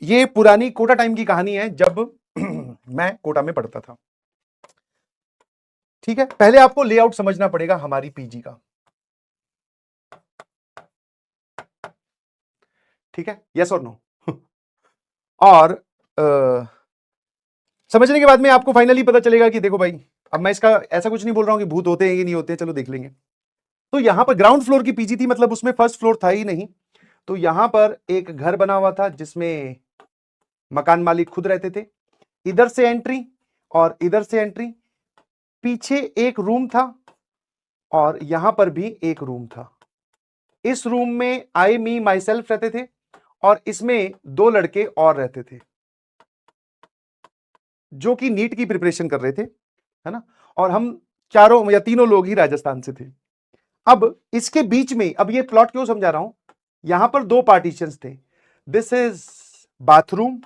ये पुरानी कोटा टाइम की कहानी है, जब मैं कोटा में पढ़ता था। ठीक है, पहले आपको लेआउट समझना पड़ेगा हमारी पीजी का। ठीक है, यस और नो। और समझने के बाद में आपको फाइनली पता चलेगा कि देखो भाई, अब मैं इसका ऐसा कुछ नहीं बोल रहा हूं कि भूत होते हैं कि नहीं होते हैं, चलो देख लेंगे। तो यहां पर ग्राउंड फ्लोर की पीजी थी, मतलब उसमें फर्स्ट फ्लोर था ही नहीं। तो यहां पर एक घर बना हुआ था जिसमें मकान मालिक खुद रहते थे। इधर से एंट्री और इधर से एंट्री, पीछे एक रूम था और यहां पर भी एक रूम था। इस रूम में आई मी माई सेल्फ रहते थे और इसमें दो लड़के और रहते थे जो कि नीट की प्रिपरेशन कर रहे थे, है ना। और हम चारों या तीनों लोग ही राजस्थान से थे। अब इसके बीच में, अब ये प्लॉट क्यों समझा रहा हूं, यहां पर दो पार्टीशंस थे। दिस इज बाथरूम,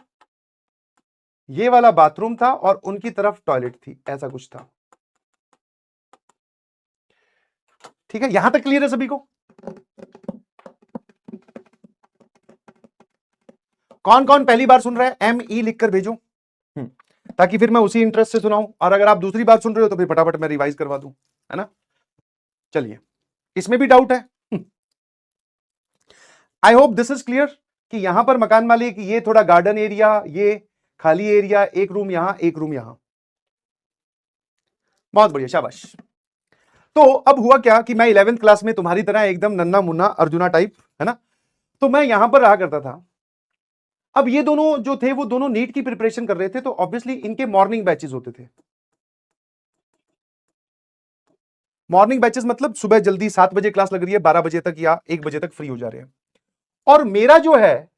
ये वाला बाथरूम था और उनकी तरफ टॉयलेट थी, ऐसा कुछ था। ठीक है, यहां तक क्लियर है सभी को? कौन कौन पहली बार सुन रहा है ME लिखकर भेजो, ताकि फिर मैं उसी इंटरेस्ट से सुनाऊं। और अगर आप दूसरी बार सुन रहे हो तो फिर फटाफट मैं रिवाइज करवा दूं, है ना। चलिए, इसमें भी डाउट है? I hope this is clear कि यहां पर मकान मालिक, ये थोड़ा गार्डन एरिया, ये खाली एरिया, एक रूम यहां एक रूम यहां। बहुत बढ़िया, शाबाश। तो अब हुआ क्या कि मैं 11th क्लास में तुम्हारी तरह एकदम नन्ना मुन्ना अर्जुना टाइप, है ना। तो मैं यहां पर रहा करता था। अब ये दोनों जो थे वो दोनों नीट की प्रिपरेशन कर रहे थे, तो ऑब्वियसली इनके मॉर्निंग बैचेस होते थे। मॉर्निंग बैचेस मतलब सुबह जल्दी 7 बजे क्लास लग रही है, 12 बजे तक या 1 बजे तक फ्री हो जा रहे हैं। और मेरा जो है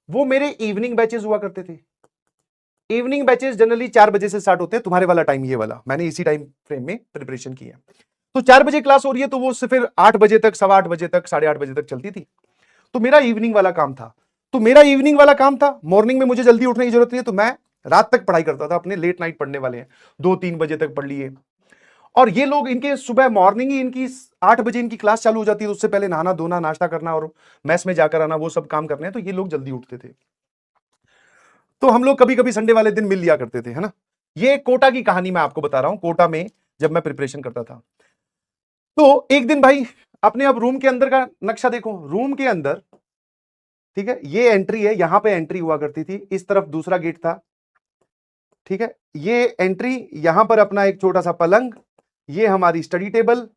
वो मेरे इवनिंग बैचेस हुआ करते थे। इवनिंग बैचेस जनरली 4 बजे से स्टार्ट होते हैं, तुम्हारे वाला टाइम ये वाला, मैंने इसी टाइम फ्रेम में प्रिपरेशन की है। तो 4 बजे क्लास हो रही है तो वो फिर 8 बजे तक, 8:15 बजे तक, 8:30 बजे तक चलती थी। तो मेरा इवनिंग वाला काम था। तो मेरा इवनिंग वाला काम था, मॉर्निंग में मुझे जल्दी उठने की जरूरत नहीं है, तो मैं रात तक पढ़ाई करता था। अपने लेट नाइट पढ़ने वाले हैं, 2-3 बजे तक पढ़ लिए। और ये लोग, इनके सुबह मॉर्निंग ही इनकी 8 बजे इनकी क्लास चालू हो जाती है, तो उससे पहले नहाना धोना, नाश्ता करना और मैस में जाकर आना, वो सब काम करने हैं। तो ये लोग जल्दी उठते थे। तो हम लोग कभी कभी संडे वाले दिन मिल लिया करते थे, है ना। ये कोटा की कहानी मैं आपको बता रहा हूं, कोटा में जब मैं प्रिपरेशन करता था। तो एक दिन भाई, अपने अब रूम के अंदर का नक्शा देखो। रूम के अंदर, ठीक है, ये एंट्री है, यहां पे एंट्री हुआ करती थी, इस तरफ दूसरा गेट था। ठीक है, ये एंट्री, यहां पर अपना एक छोटा सा पलंग, ये हमारी स्टडी टेबल,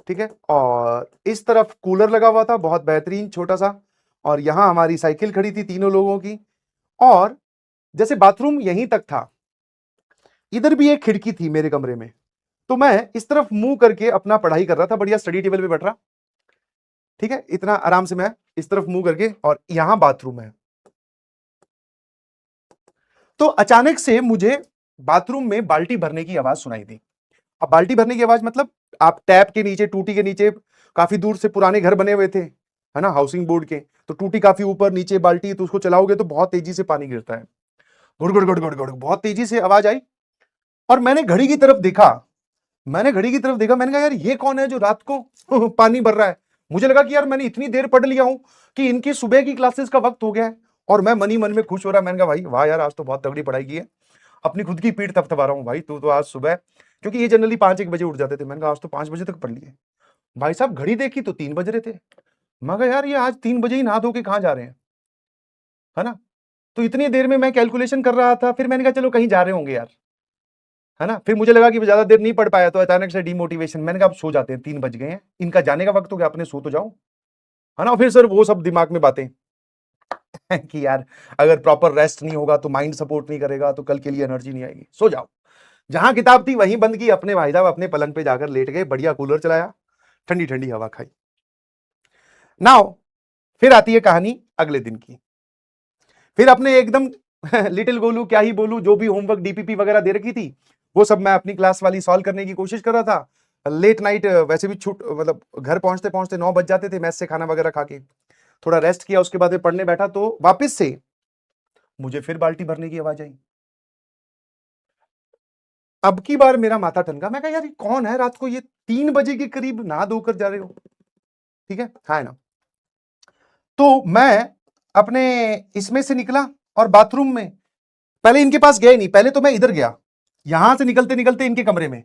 ठीक है। और इस तरफ कूलर लगा हुआ था, बहुत बेहतरीन छोटा सा। और यहां हमारी साइकिल खड़ी थी तीनों लोगों की। और जैसे बाथरूम यहीं तक था, इधर भी एक खिड़की थी मेरे कमरे में। तो मैं इस तरफ मुंह करके अपना पढ़ाई कर रहा था, बढ़िया स्टडी टेबल पे बैठ रहा। ठीक है, इतना आराम से मैं इस तरफ मुंह करके, और यहां बाथरूम है। तो अचानक से मुझे बाथरूम में बाल्टी भरने की आवाज सुनाई दी। अब बाल्टी भरने की आवाज मतलब, आप टैप के नीचे, टूटी के नीचे, काफी दूर से पुराने घर बने हुए थे, है ना, हाउसिंग बोर्ड के। तो टूटी काफी ऊपर, नीचे बाल्टी, तो उसको चलाओगे तो बहुत तेजी से पानी गिरता है। गुड़ गुड़ गुड़ गुड़ गुड़, बहुत तेजी से आवाज आई। और मैंने घड़ी की तरफ देखा। मैंने कहा यार ये कौन है जो रात को पानी भर रहा है। मुझे लगा कि यार मैंने इतनी देर पढ़ लिया हूं कि इनकी सुबह की क्लासेस का वक्त हो गया है। और मैं मन ही मन में खुश हो रहा। मैंने कहा भाई वाह यार, आज तो बहुत तगड़ी पढ़ाई की है। अपनी खुद की पीठ थपथपा रहा हूं, भाई तू तो आज सुबह, क्योंकि ये जनरली 5-1 बजे उठ जाते थे। मैंने कहा आज तो 5 बजे तक पढ़ लिए। भाई साहब घड़ी देखी तो 3 बज रहे थे। मैं कहा यार ये आज 3 बजे ही नहा धो के कहां जा रहे हैं, है ना। तो इतनी देर में मैं कैलकुलेशन कर रहा था। फिर मैंने कहा चलो कहीं जा रहे होंगे यार, है ना। फिर मुझे लगा कि ज्यादा देर नहीं पढ़ पाया, तो अचानक से डिमोटिवेशन। मैंने कहा अब सो जाते हैं, 3 बज गए हैं, इनका जाने का वक्त हो गया, अपने सो तो जाओ, है ना। फिर सर वो सब दिमाग में बातें कि यार अगर प्रॉपर रेस्ट नहीं होगा तो माइंड सपोर्ट नहीं करेगा, तो कल के लिए एनर्जी नहीं आएगी, सो जाओ। जहां किताब थी वहीं बंद की, अपने भाई साहब अपने पलंग पे जाकर लेट गए, बढ़िया कूलर चलाया, ठंडी ठंडी हवा खाई। नाउ फिर आती है कहानी अगले दिन की। फिर अपने एकदम लिटिल गोलू क्या ही बोलू, जो भी होमवर्क डीपीपी वगैरह दे रखी थी वो सब मैं अपनी क्लास वाली सॉल्व करने की कोशिश कर रहा था। लेट नाइट वैसे भी छूट, मतलब घर पहुंचते पहुंचते 9 बज जाते थे, मैस से खाना वगैरह खा के थोड़ा रेस्ट किया, उसके बाद पढ़ने बैठा तो वापस से मुझे फिर बाल्टी भरने की आवाज आई। अब की बार मेरा माथा ठनका। मैं कहा यार ये कौन है, रात को ये 3 बजे के करीब नहा धोकर जा रहे हो, ठीक है, हाँ ना। तो मैं अपने इसमें से निकला, और बाथरूम में पहले इनके पास गए नहीं, पहले तो मैं इधर गया, यहां से निकलते निकलते इनके कमरे में।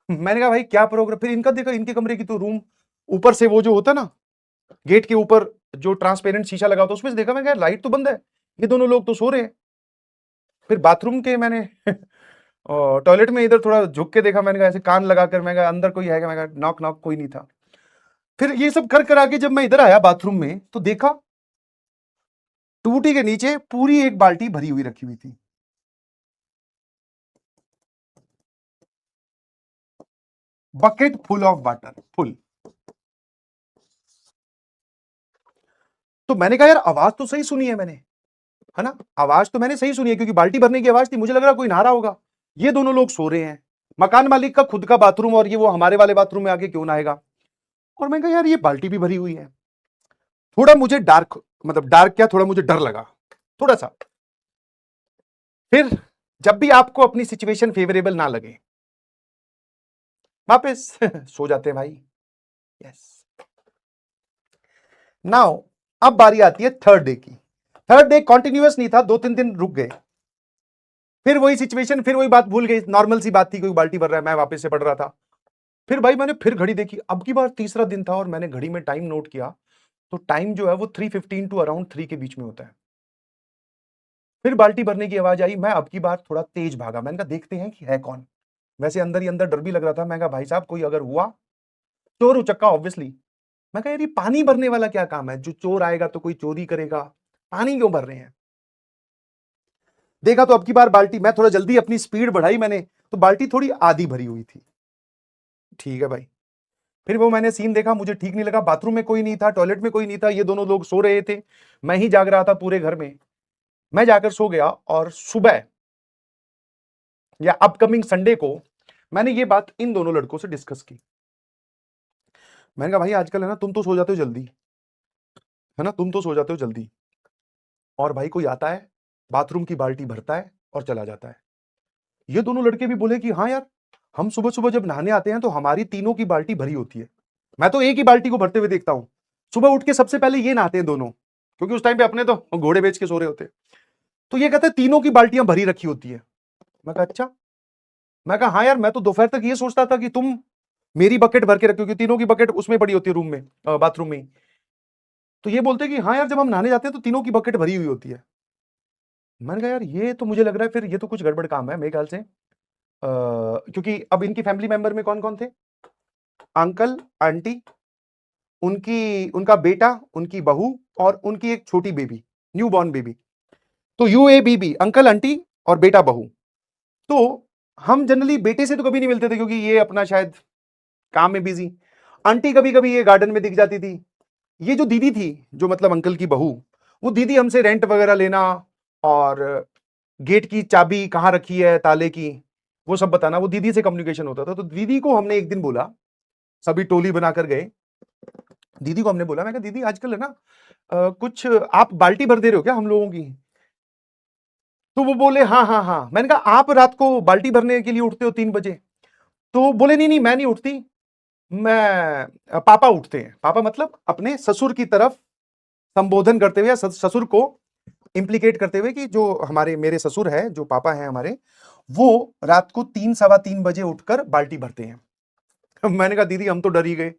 मैंने कहा भाई क्या प्रोग्राम, फिर इनका देखा, इनके कमरे की तो रूम ऊपर से वो जो होता ना गेट के ऊपर जो ट्रांसपेरेंट शीशा लगा होता, उसमें से देखा, मैं कहा लाइट तो बंद है, ये दोनों लोग तो सो रहे हैं। फिर बाथरूम के मैंने टॉयलेट में इधर थोड़ा झुक के देखा, मैंने कहा ऐसे कान लगाकर, मैं कहा अंदर कोई है क्या, मैं कहा नॉक नॉक, कोई नहीं था। फिर ये सब कर आके जब मैं इधर आया बाथरूम में तो देखा टूटी के नीचे पूरी एक बाल्टी भरी हुई रखी हुई थी। Bucket full of water, full. तो मैंने कहा यार आवाज तो सही सुनी है मैंने, है ना, आवाज तो मैंने सही सुनी है, क्योंकि बाल्टी भरने की आवाज थी, मुझे लग रहा कोई नहा रहा होगा। ये दोनों लोग सो रहे हैं, मकान मालिक का खुद का बाथरूम, और ये वो हमारे वाले बाथरूम में आके क्यों नहाएगा। और मैं कहा यार ये बाल्टी भी भरी हुई है। थोड़ा मुझे डार्क, मतलब डार्क क्या, थोड़ा मुझे डर लगा थोड़ा सा। फिर जब भी आपको अपनी सिचुएशन फेवरेबल ना लगे वापस सो जाते हैं भाई। यस। नाउ अब बारी आती है थर्ड डे की। थर्ड डे कॉन्टिन्यूअस नहीं था, 2-3 दिन रुक गए, फिर वही सिचुएशन, फिर वही बात भूल गई, नॉर्मल सी बात थी, कोई बाल्टी भर रहा है, मैं वापस से पढ़ रहा था। फिर भाई मैंने फिर घड़ी देखी, अब की बार तीसरा दिन था और मैंने घड़ी में टाइम नोट किया, तो टाइम जो है वो 3:15 टू अराउंड 3 के बीच में होता है। फिर बाल्टी भरने की आवाज आई, मैं अब की बार थोड़ा तेज भागा, मैंने कहा देखते हैं कि है कौन। वैसे अंदर ही अंदर डर भी लग रहा था, मैं कहा भाई साहब कोई अगर हुआ, चोर उचक्का ऑब्वियसली। मैं कहा यार ये पानी भरने वाला क्या काम है, जो चोर आएगा तो कोई चोरी करेगा, पानी क्यों भर रहे हैं। देखा तो अब की बार बाल्टी, मैं थोड़ा जल्दी अपनी स्पीड बढ़ाई मैंने, तो बाल्टी थोड़ी आधी भरी हुई थी। ठीक है भाई। फिर वो मैंने सीन देखा, मुझे ठीक नहीं लगा, बाथरूम में कोई नहीं था, टॉयलेट में कोई नहीं था, ये दोनों लोग सो रहे थे, मैं ही जाग रहा था पूरे घर में। मैं जाकर सो गया, और सुबह या अपकमिंग संडे को मैंने ये बात इन दोनों लड़कों से डिस्कस की। मैंने कहा भाई आजकल है ना, तुम तो सो जाते हो जल्दी, है ना, तुम तो सो जाते हो जल्दी, और भाई कोई आता है, बाथरूम की बाल्टी भरता है और चला जाता है। ये दोनों लड़के भी बोले कि हाँ यार, हम सुबह सुबह जब नहाने आते हैं तो हमारी तीनों की बाल्टी भरी होती है, मैं तो एक ही बाल्टी को भरते हुए देखता हूं। सुबह उठ के सबसे पहले ये नहाते हैं दोनों, क्योंकि उस टाइम पे अपने तो घोड़े बेच के सो रहे होते। तो ये कहते हैं तीनों की बाल्टियां भरी रखी होती है। मैं कहा अच्छा। मैं कहा हाँ यार, मैं तो दोपहर तक ये सोचता था कि तुम मेरी बकेट भर के रखो, क्योंकि तीनों की बकेट उसमें पड़ी होती है रूम में, बाथरूम में ही। तो ये बोलते कि हाँ यार, जब हम नहाने जाते हैं तो तीनों की बकेट भरी हुई होती है। मैंने कहा यार ये तो मुझे लग रहा है फिर ये तो कुछ गड़बड़ काम है मेरे ख्याल से, क्योंकि अब इनकी फैमिली मेंबर में कौन कौन थे, अंकल आंटी, उनकी उनका बेटा, उनकी बहू, और उनकी एक छोटी बेबी, न्यू बॉर्न बेबी। तो UABB, अंकल आंटी और बेटा बहू। तो हम जनरली बेटे से तो कभी नहीं मिलते थे, क्योंकि ये अपना शायद काम में बिजी। आंटी कभी कभी ये गार्डन में दिख जाती थी। ये जो दीदी थी, जो मतलब अंकल की बहू, वो दीदी हमसे रेंट वगैरह लेना, और गेट की चाबी कहाँ रखी है ताले की, वो सब बताना, वो दीदी से कम्युनिकेशन होता था। तो दीदी को हमने एक दिन बोला, सभी टोली बनाकर गए, दीदी को हमने बोला, मैं कहा दीदी आजकल है ना, कुछ आप बाल्टी भर दे रहे हो क्या हम लोगों की। तो वो बोले हाँ हाँ हाँ। मैंने कहा आप रात को बाल्टी भरने के लिए उठते हो 3 बजे। तो बोले नहीं नहीं, मैं नहीं उठती, मैं पापा उठते हैं। पापा मतलब अपने ससुर की तरफ संबोधन करते हुए, या ससुर को इंप्लीकेट करते हुए, कि जो हमारे मेरे ससुर है, जो पापा हैं हमारे, वो रात को 3-3:15 बजे उठकर बाल्टी भरते हैं। मैंने कहा दीदी हम तो डर ही गए,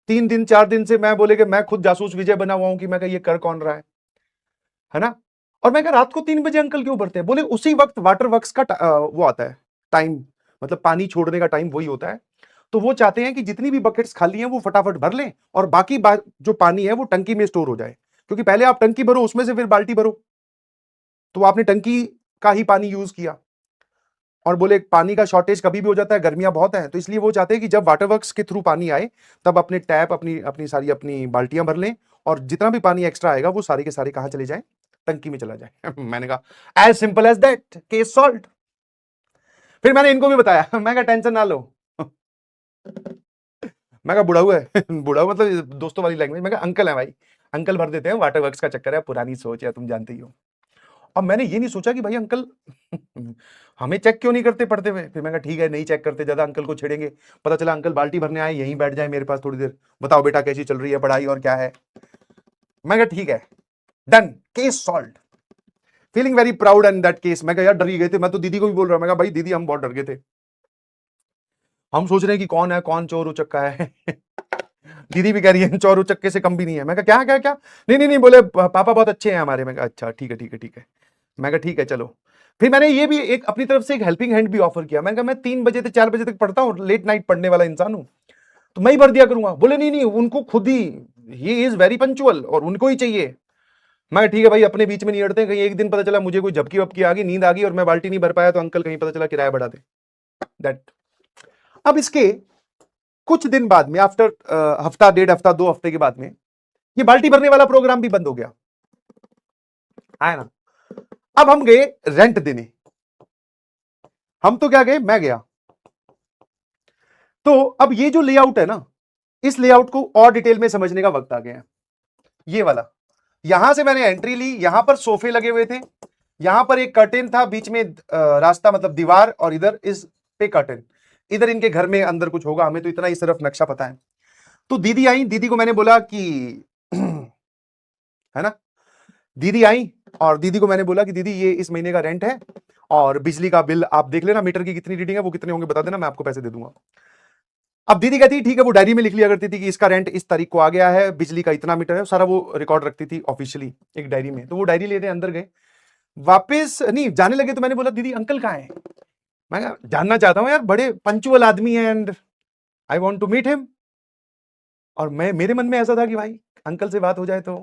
3 दिन 4 दिन से मैं बोले कि मैं खुद जासूस विजय बना हुआ हूं, कि मैं कहा ये कर कौन रहा है ना। और मैं कहा रात को 3 बजे अंकल क्यों भरते हैं, बोले उसी वक्त वाटर वर्क्स का वो आता है टाइम, मतलब पानी छोड़ने का टाइम वही होता है। तो वो चाहते हैं कि जितनी भी बकेट्स खाली हैं वो फटाफट भर लें, और बाकी जो पानी है वो टंकी में स्टोर हो जाए, क्योंकि पहले आप टंकी भरो, उसमें से फिर बाल्टी भरो, तो आपने टंकी का ही पानी यूज किया। और बोले पानी का शॉर्टेज कभी भी हो जाता है, गर्मियां बहुत हैं, तो इसलिए वो चाहते हैं कि जब वाटर वर्क्स के थ्रू पानी आए तब अपने टैप, अपनी अपनी सारी अपनी बाल्टियां भर लें, और जितना भी पानी एक्स्ट्रा आएगा वो सारे के सारे कहां चले जाए, टंकी में चला जाए। मैंने कहा as simple as that, case solve. फिर मैंने इनको भी बताया, मैं कहा टेंशन ना लो। मैं कहा बुढ़ाऊ है, बुढ़ाऊ मतलब दोस्तों वाली लैंग्वेज। मैं कहा अंकल है भाई, अंकल भर देते हैं, वाटर वर्क्स का चक्कर है, पुरानी सोच है, तुम जानते ही हो। अब मैंने ये नहीं सोचा कि भाई अंकल हमें चेक क्यों नहीं करते पढ़ते हुए। फिर मैं कहा ठीक है नहीं चेक करते, ज्यादा अंकल को छेड़ेंगे, पता चला अंकल बाल्टी भरने आए, यहीं बैठ जाए मेरे पास थोड़ी देर, बताओ बेटा कैसी चल रही है पढ़ाई और क्या है। मैं कहा ठीक है, done, case solve. Feeling very proud and that case. मैं कहा यार डर ही गए थे, मैं तो दीदी को भी बोल रहा हूं, मैं कहा भाई दीदी हम बहुत डर गए थे, हम सोच रहे हैं कि कौन है, कौन चोर उचक्का है। दीदी भी कह रही है चोर उचक्के से कम भी नहीं है। मैं कहा क्या क्या क्या, नहीं नहीं नहीं, बोले पापा बहुत अच्छे हैं हमारे। मैं कहा अच्छा ठीक है ठीक है ठीक है। मैं कहा ठीक है चलो। फिर मैंने ये भी एक अपनी तरफ से एक हेल्पिंग हैंड भी ऑफर किया। मैंने कहा मैं 3 बजे से 4 बजे तक पढ़ता हूँ, लेट नाइट पढ़ने वाला इंसान हूँ, तो मैं ही भर दिया करूंगा। बोले नहीं नहीं, उनको खुद ही इज वेरी पंचुअल और उनको ही चाहिए। मैं ठीक है भाई, अपने बीच में नहीं अड़ते, कहीं एक दिन पता चला मुझे कोई झपकी वपकी आ गई, नींद आ गई और मैं बाल्टी नहीं भर पाया, तो अंकल कहीं पता चला किराया बढ़ा दे दैट। अब इसके कुछ दिन बाद में, आफ्टर हफ्ता, 1.5 हफ्ता, 2 हफ्ते के बाद में, ये बाल्टी भरने वाला प्रोग्राम भी बंद हो गया है ना। अब हम गए रेंट देने। हम तो क्या गए, मैं गया। तो अब ये जो लेआउट है ना, इस लेआउट को और डिटेल में समझने का वक्त आ गया है। ये वाला, यहां से मैंने एंट्री ली, यहां पर सोफे लगे हुए थे, यहां पर एक कर्टेन था, बीच में रास्ता मतलब दीवार, और इधर इस पे कर्टेन। इधर इनके घर में अंदर कुछ होगा, हमें तो इतना ही सिर्फ नक्शा पता है। तो दीदी आई, दीदी को मैंने बोला कि है ना, दीदी आई और दीदी को मैंने बोला कि दीदी ये इस महीने का रेंट है और बिजली का बिल आप देख लेना, मीटर की कितनी रीडिंग है, वो कितने होंगे बता देना, मैं आपको पैसे दे दूंगा। अब दीदी कहती है ठीक है, वो डायरी में लिख लिया करती थी कि इसका रेंट इस तारीख को आ गया है, बिजली का इतना मीटर है, सारा वो रिकॉर्ड रखती थी ऑफिशियली एक डायरी में। तो वो डायरी लेने अंदर गए, वापस नहीं जाने लगे तो मैंने बोला दीदी अंकल कहाँ है। मैं जानना चाहता हूँ यार, बड़े पंचुअल आदमी है and I want to meet him. और मैं, मेरे मन में ऐसा था कि भाई अंकल से बात हो जाए तो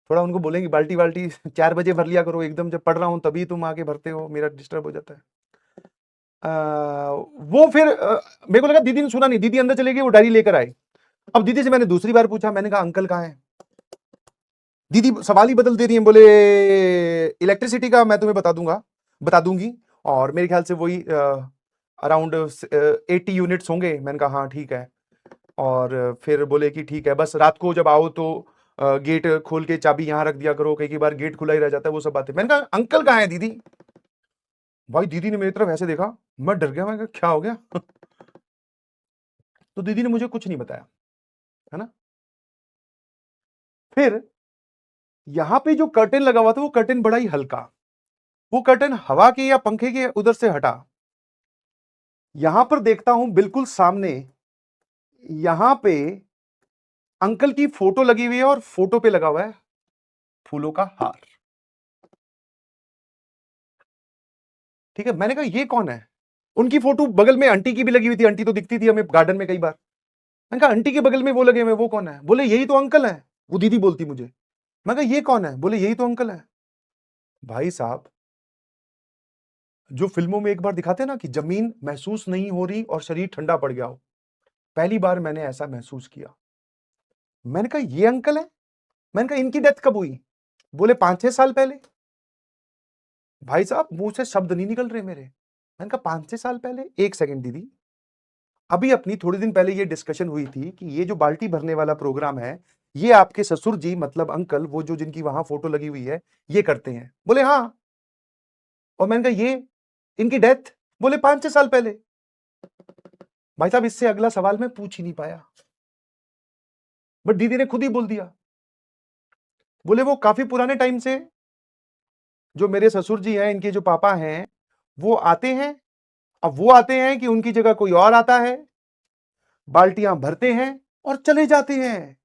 थोड़ा उनको बोलेंगे बाल्टी बाल्टी 4 बजे भर लिया करो, एकदम जब पढ़ रहा हूं तभी तुम आके भरते हो, मेरा डिस्टर्ब हो जाता है। वो फिर मेरे को लगा दीदी ने सुना नहीं, दीदी अंदर चले गई, वो डायरी लेकर आए। अब दीदी से मैंने दूसरी बार पूछा, मैंने कहा अंकल कहाँ है। दीदी सवाल ही बदल दे रही है, बोले इलेक्ट्रिसिटी का मैं तुम्हें बता दूंगी, और मेरे ख्याल से वही अराउंड 80 यूनिट्स होंगे। मैंने कहा हाँ ठीक है। और फिर बोले कि ठीक है, बस रात को जब आओ तो गेट खोल के चाबी यहां रख दिया करो, कई बार गेट खुला ही रह जाता है, वो सब बातें। मैंने कहा अंकल कहाँ है दीदी। भाई दीदी ने मेरी तरफ ऐसे देखा, मैं डर गया, मैं कहा क्या हो गया। तो दीदी ने मुझे कुछ नहीं बताया, है ना। फिर यहां पे जो कर्टेन लगा हुआ था, वो कर्टेन बड़ा ही हल्का, वो कर्टेन हवा के या पंखे के उधर से हटा। यहां पर देखता हूं बिल्कुल सामने, यहां पे अंकल की फोटो लगी हुई है और फोटो पे लगा हुआ है फूलों का हार। ठीक है, मैंने कहा ये कौन है। उनकी फोटो बगल में आंटी की भी लगी हुई थी, आंटी तो दिखती थी हमें गार्डन में कई बार। मैंने कहा आंटी के बगल में वो लगे हुए, वो कौन है। बोले यही तो अंकल है। वो दीदी बोलती मुझे। मैं कहा ये कौन है। बोले यही तो अंकल है। भाई साहब, जो फिल्मों में एक बार दिखाते हैं ना कि जमीन महसूस नहीं हो रही और शरीर ठंडा पड़ गया हो, पहली बार मैंने ऐसा महसूस किया। मैंने कहा ये अंकल है। मैंने कहा इनकी डेथ कब हुई। बोले 5-6 साल पहले। भाई साहब, मुंह से शब्द नहीं निकल रहे मेरे। मैंने कहा 5-6 साल पहले। एक सेकंड दीदी, अभी अपनी थोड़ी दिन पहले ये डिस्कशन हुई थी कि ये जो बाल्टी भरने वाला प्रोग्राम है, ये आपके ससुर जी मतलब अंकल, वो जो जिनकी वहां फोटो लगी हुई है, ये करते हैं। बोले हाँ। और मैंने कहा ये इनकी डेथ। बोले 5-6 साल पहले। भाई साहब, इससे अगला सवाल मैं पूछ ही नहीं पाया, बट दीदी ने खुद ही बोल दिया। बोले वो काफी पुराने टाइम से जो मेरे ससुर जी हैं, इनके जो पापा हैं, वो आते हैं। अब वो आते हैं कि उनकी जगह कोई और आता है, बाल्टियां भरते हैं और चले जाते हैं।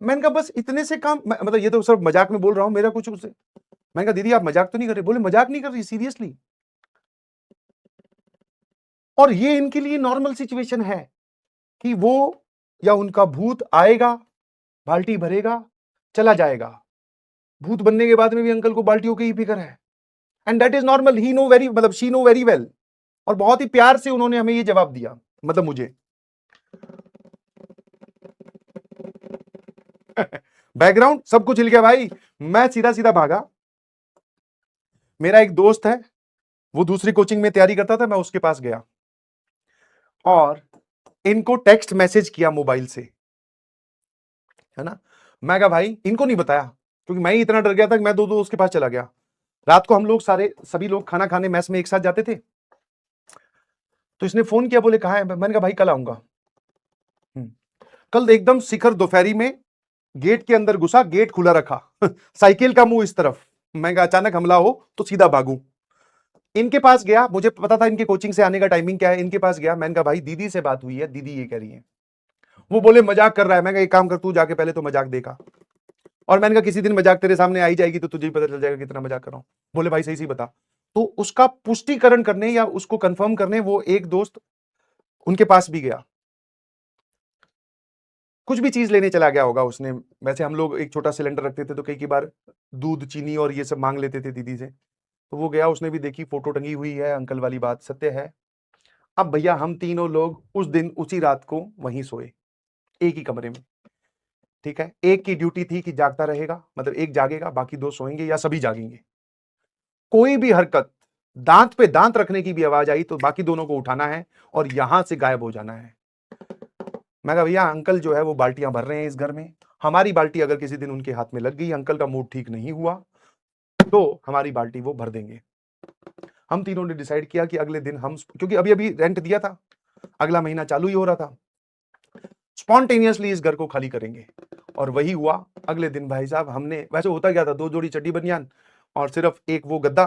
मैंने कहा बस इतने से काम, मतलब ये तो सिर्फ मजाक में बोल रहा हूं, मेरा कुछ उससे। मैंने कहा दीदी आप मजाक तो नहीं कर रहे। बोले मजाक नहीं कर रही, सीरियसली। और ये इनके लिए नॉर्मल सिचुएशन है कि वो या उनका भूत आएगा, बाल्टी भरेगा, चला जाएगा। भूत बनने के बाद में भी अंकल को बाल्टियों की ही फिक्र है, and that is normal. He know very, मतलब शी नो वेरी वेल। और बहुत ही प्यार से उन्होंने हमें ये जवाब दिया, मतलब मुझे। बैकग्राउंड सब कुछ हिल गया भाई। मैं सीधा सीधा भागा। मेरा एक दोस्त है, वो दूसरी कोचिंग में तैयारी करता था, मैं उसके पास गया और इनको टेक्स्ट मैसेज किया मोबाइल से, है ना। मैं कहा भाई, इनको नहीं बताया क्योंकि मैं ही इतना डर गया था कि मैं दो उसके पास चला गया। रात को हम लोग सभी लोग खाना खाने मैस में एक साथ जाते थे। तो इसने फोन किया, बोले कहाँ है। मैंने कहा भाई कल आऊंगा। कल एकदम शिखर दोपहरी में गेट के अंदर घुसा, गेट खुला रखा साइकिल का मुंह इस तरफ, मैं अचानक हमला हो तो सीधा भागूं। इनके पास गया, मुझे पता था इनके कोचिंग से आने का टाइमिंग क्या है, इनके पास गया, मैंने कहा भाई दीदी से बात हुई है, दीदी ये कह रही है। वो बोले मजाक कर रहा है। मैं कहा एक काम कर, तू जाके पहले तो मजाक देखा। और मैंने कहा किसी दिन मजाक तेरे सामने आई जाएगी तो तुझे भी पता चल जाएगा कितना मजाक कर रहा हूं। बोले भाई सही सही बता। तो उसका पुष्टिकरण करने या उसको कंफर्म करने वो एक दोस्त उनके पास भी गया, कुछ भी चीज लेने चला गया होगा उसने। वैसे हम लोग एक छोटा सिलेंडर रखते थे तो कई बार दूध चीनी और ये सब मांग लेते थे दीदी से। तो वो गया, उसने भी देखी, फोटो टंगी हुई है, अंकल वाली बात सत्य है। अब भैया हम तीनों लोग उस दिन उसी रात को वहीं सोए, एक ही कमरे में। ठीक है, एक की ड्यूटी थी कि जागता रहेगा, मतलब एक जागेगा, बाकी दो सोएंगे या सभी जागेंगे। कोई भी हरकत, दांत पे दांत रखने की भी आवाज आई तो बाकी दोनों को उठाना है और यहां से गायब हो जाना है। मैं कहा भैया अंकल जो है वो बाल्टियां भर रहे हैं इस घर में, हमारी बाल्टी अगर किसी दिन उनके हाथ में लग गई, अंकल का मूड ठीक नहीं हुआ तो हमारी बाल्टी वो भर देंगे। हम तीनों ने डिसाइड किया कि अगले दिन हम, क्योंकि अभी अभी रेंट दिया था, अगला महीना चालू ही हो रहा था, स्पॉन्टेनियसली इस घर को खाली करेंगे। और वही हुआ। अगले दिन भाई साहब हमने, वैसे होता क्या था, 2 जोड़ी चड्डी बनियान और सिर्फ एक वो गद्दा,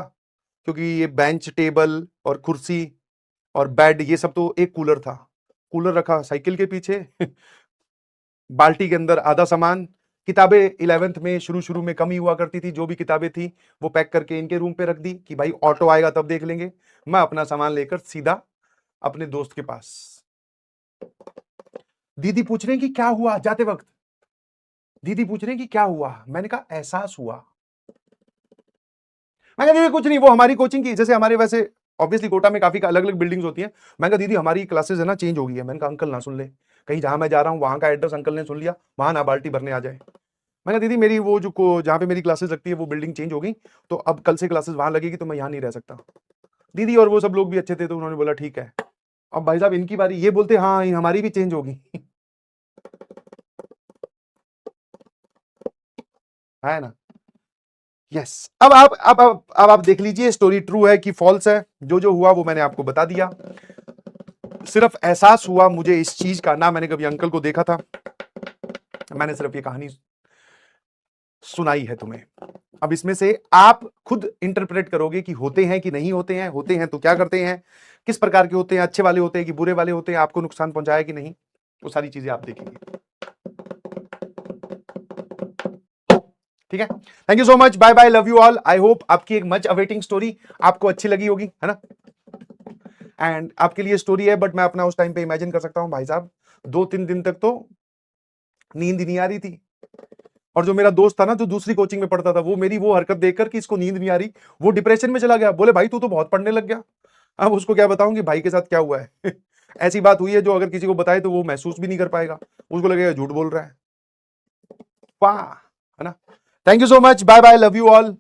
क्योंकि ये बेंच टेबल और कुर्सी और बेड ये सब तो, एक कूलर था, कूलर रखा साइकिल के पीछे बाल्टी के अंदर आधा सामान, किताबें 11th में शुरू में कम ही हुआ करती थी, जो भी किताबें थी वो पैक करके इनके रूम पे रख दी कि भाई ऑटो आएगा तब देख लेंगे। मैं अपना सामान लेकर सीधा अपने दोस्त के पास। दीदी पूछ रहे हैं कि क्या हुआ, जाते वक्त दीदी पूछ रहे हैं कि क्या हुआ। मैंने कहा एहसास हुआ। मैं कहा दीदी कुछ नहीं, वो हमारी कोचिंग की, जैसे हमारे वैसे ऑब्वियसली कोटा में काफी अलग अलग बिल्डिंग्स होती हैं। मैं कहा दीदी हमारी क्लासेस है ना चेंज हो गई है। मैंने कहा अंकल ना सुन ले, कहीं जहां मैं जा रहा हूं वहां का एड्रेस अंकल ने सुन लिया, वहां ना बाल्टी भरने आ जाए। मैं कहा दीदी मेरी वो जो जहां पे मेरी क्लासेस लगती है वो बिल्डिंग चेंज हो गई, तो अब कल से क्लासेस वहां लगेगी तो मैं यहाँ नहीं रह सकता। दीदी और वो सब लोग भी अच्छे थे तो उन्होंने बोला ठीक है। अब भाई साहब इनकी बारी, ये बोलते हाँ हमारी भी चेंज होगी है ना। यस, अब आप देख लीजिए स्टोरी ट्रू है कि फॉल्स है। जो हुआ वो मैंने आपको बता दिया। सिर्फ एहसास हुआ मुझे इस चीज का, ना मैंने कभी अंकल को देखा था, मैंने सिर्फ ये कहानी सुनाई है तुम्हें। अब इसमें से आप खुद इंटरप्रेट करोगे कि होते हैं कि नहीं होते हैं, होते हैं तो क्या करते हैं, किस प्रकार के होते हैं, अच्छे वाले होते हैं कि बुरे वाले होते हैं, आपको नुकसान पहुंचाया कि नहीं, वो सारी चीजें आप देखेंगे। ठीक है, thank you so much, bye bye, love you all. I hope आपकी एक मच अवेटिंग स्टोरी आपको अच्छी लगी होगी, है ना। एंड आपके लिए स्टोरी है बट मैं अपना उस टाइम पे इमेजिन कर सकता हूं भाई साहब 2-3 दिन तक तो नींद नहीं आ रही थी। और जो मेरा दोस्त था ना जो दूसरी कोचिंग में पढ़ता था, वो मेरी वो हरकत देखकर कि इसको नींद नहीं आ रही, वो डिप्रेशन में चला गया। बोले भाई तू तो बहुत पढ़ने लग गया। अब उसको क्या बताऊं कि भाई के साथ क्या हुआ है ऐसी बात हुई है जो अगर किसी को बताए तो वो महसूस भी नहीं कर पाएगा, उसको लगेगा झूठ बोल रहा है। वाह, है ना। Thank you so much, bye bye, love you all